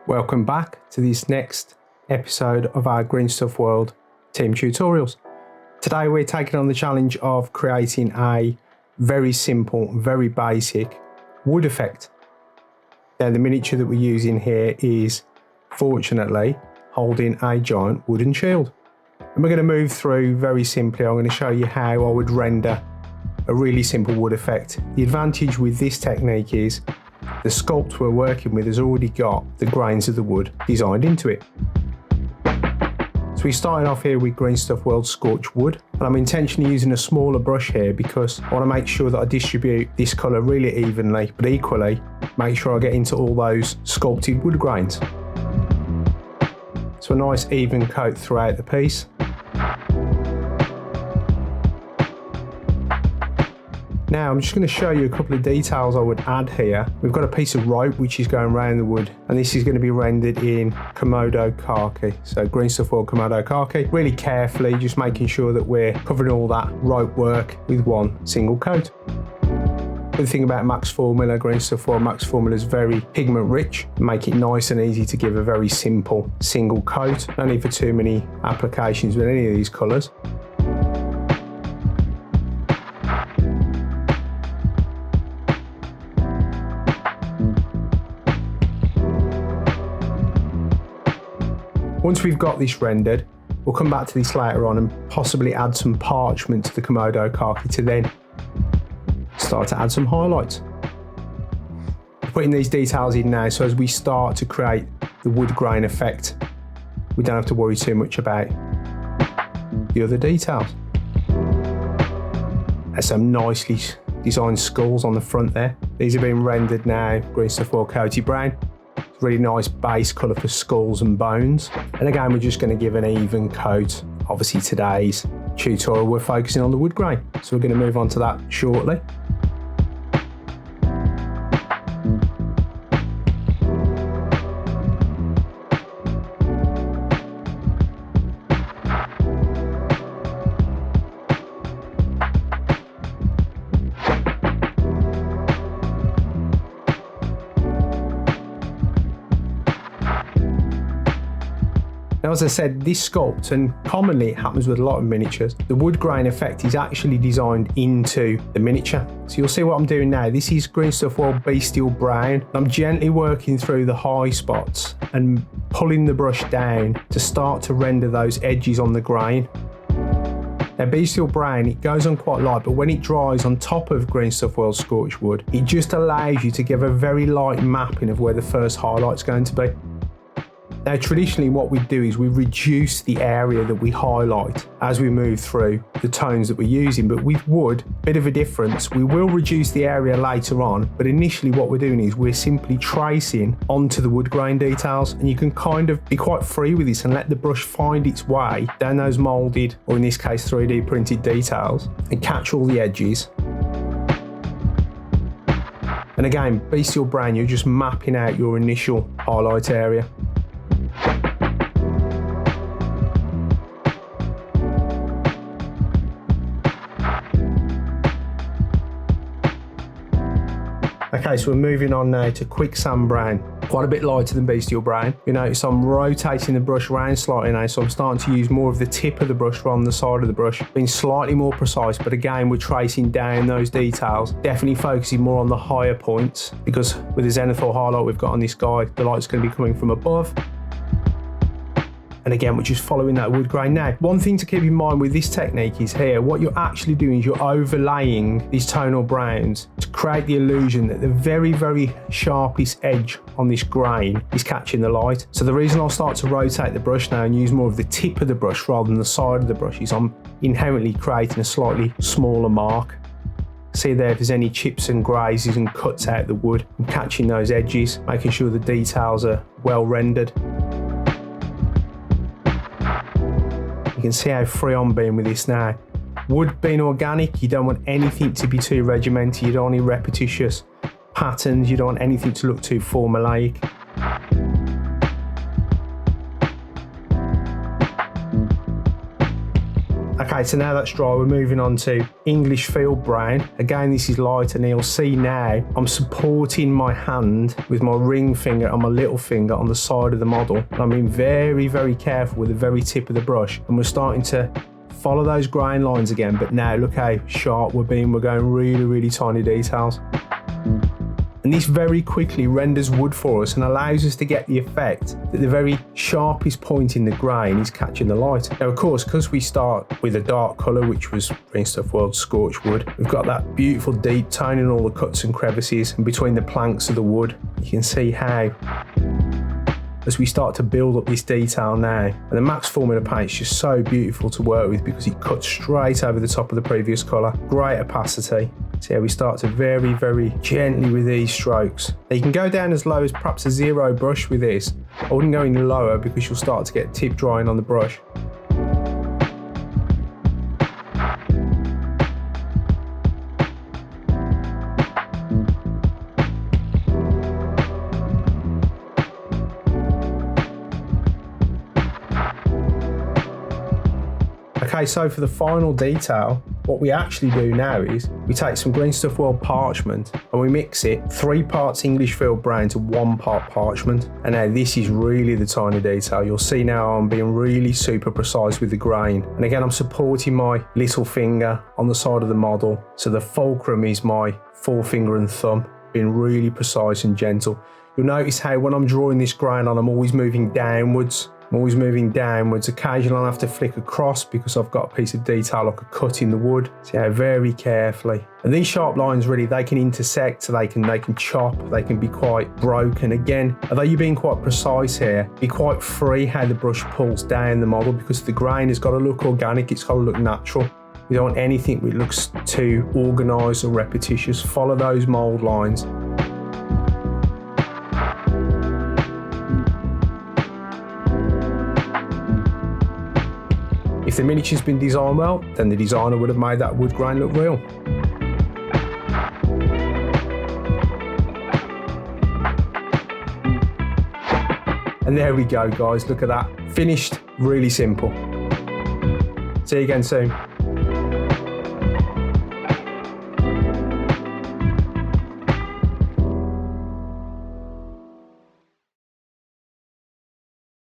Welcome back to this next episode of our GreenStuff World team tutorials. Today we're taking on the challenge of creating a very simple, very basic wood effect. Now the miniature that we're using here is fortunately holding a giant wooden shield. And we're going to move through very simply. I'm going to show you how I would render a really simple wood effect. The advantage with this technique is the sculpt we're working with has already got the grains of the wood designed into it. So we're starting off here with GreenStuff World Scorched Wood, and I'm intentionally using a smaller brush here because I want to make sure that I distribute this colour really evenly, but equally make sure I get into all those sculpted wood grains. So a nice even coat throughout the piece. Now I'm just going to show you a couple of details I would add here. We've got a piece of rope which is going around the wood, and this is going to be rendered in KOMODO KHAKI. So GreenStuff World KOMODO KHAKI. Really carefully, just making sure that we're covering all that rope work with one single coat. The thing about Max Formula, GreenStuff World Max Formula is very pigment rich, make it nice and easy to give a very simple single coat. No need for too many applications with any of these colours. Once we've got this rendered, we'll come back to this later on and possibly add some parchment to the KOMODO KHAKI to then start to add some highlights. Putting these details in now, so as we start to create the wood grain effect, we don't have to worry too much about the other details. There's some nicely designed skulls on the front there. These are being rendered now, GreenStuff World Coyote Brown. Really nice base colour for skulls and bones. And again, we're just going to give an even coat. Obviously today's tutorial we're focusing on the wood grain, so we're going to move on to that shortly. Now, as I said, this sculpt, and commonly it happens with a lot of miniatures, the wood grain effect is actually designed into the miniature. So you'll see what I'm doing now. This is GreenStuff World BESTIAL Brown. I'm gently working through the high spots and pulling the brush down to start to render those edges on the grain. Now BESTIAL Brown, it goes on quite light, but when it dries on top of GreenStuff World Scorched Wood, it just allows you to give a very light mapping of where the first highlight's going to be. Now traditionally what we do is we reduce the area that we highlight as we move through the tones that we're using, but with wood, bit of a difference. We will reduce the area later on, but initially what we're doing is we're simply tracing onto the wood grain details, and you can kind of be quite free with this and let the brush find its way down those moulded, or in this case 3D printed details, and catch all the edges. And again, BESTIAL Brown, you're just mapping out your initial highlight area. Okay, so we're moving on now to QUICKSAND Brown. Quite a bit lighter than BESTIAL Brown. You notice I'm rotating the brush around slightly now, so I'm starting to use more of the tip of the brush rather than the side of the brush, being slightly more precise, but again, we're tracing down those details, definitely focusing more on the higher points, because with the zenithal highlight we've got on this guy, the light's going to be coming from above. And again, we're just following that wood grain now. One thing to keep in mind with this technique is here, what you're actually doing is you're overlaying these tonal browns to create the illusion that the very, very sharpest edge on this grain is catching the light. So the reason I'll start to rotate the brush now and use more of the tip of the brush rather than the side of the brush is I'm inherently creating a slightly smaller mark. See there if there's any chips and grazes and cuts out the wood. I'm catching those edges, making sure the details are well rendered. You can see how free I'm being with this now. Wood being organic, you don't want anything to be too regimented, you don't want any repetitious patterns, you don't want anything to look too formulaic. Okay, so now that's dry, we're moving on to English Field Brown. Again, this is light, and you'll see now I'm supporting my hand with my ring finger and my little finger on the side of the model. And I'm being very, very careful with the very tip of the brush. And we're starting to follow those grain lines again, but now look how sharp we're being. We're going really, really tiny details. And this very quickly renders wood for us and allows us to get the effect that the very sharpest point in the grain is catching the light. Now, of course, because we start with a dark colour, which was GreenStuff World Scorched Wood, we've got that beautiful deep tone in all the cuts and crevices, and between the planks of the wood, you can see how, as we start to build up this detail now, and the Max Formula paint is just so beautiful to work with because it cuts straight over the top of the previous colour. Great opacity. So yeah, we start to very, very gently with these strokes. Now you can go down as low as perhaps a 0 brush with this. I wouldn't go any lower because you'll start to get tip drying on the brush. Okay, so for the final detail, what we actually do now is we take some GreenStuff World parchment and we mix it 3 parts English Field Brown to 1 part parchment. And now this is really the tiny detail. You'll see now I'm being really super precise with the grain. And again, I'm supporting my little finger on the side of the model. So the fulcrum is my forefinger and thumb, being really precise and gentle. You'll notice how when I'm drawing this grain on, I'm always moving downwards. Occasionally I'll have to flick across because I've got a piece of detail like a cut in the wood. So yeah, very carefully. And these sharp lines really, they can intersect, so they can chop, they can be quite broken. Again, although you're being quite precise here, be quite free how the brush pulls down the model because the grain has got to look organic, it's got to look natural. We don't want anything that looks too organised or repetitious. Follow those mould lines. If the miniature's been designed well, then the designer would have made that wood grain look real. And there we go, guys, look at that. Finished, really simple. See you again soon.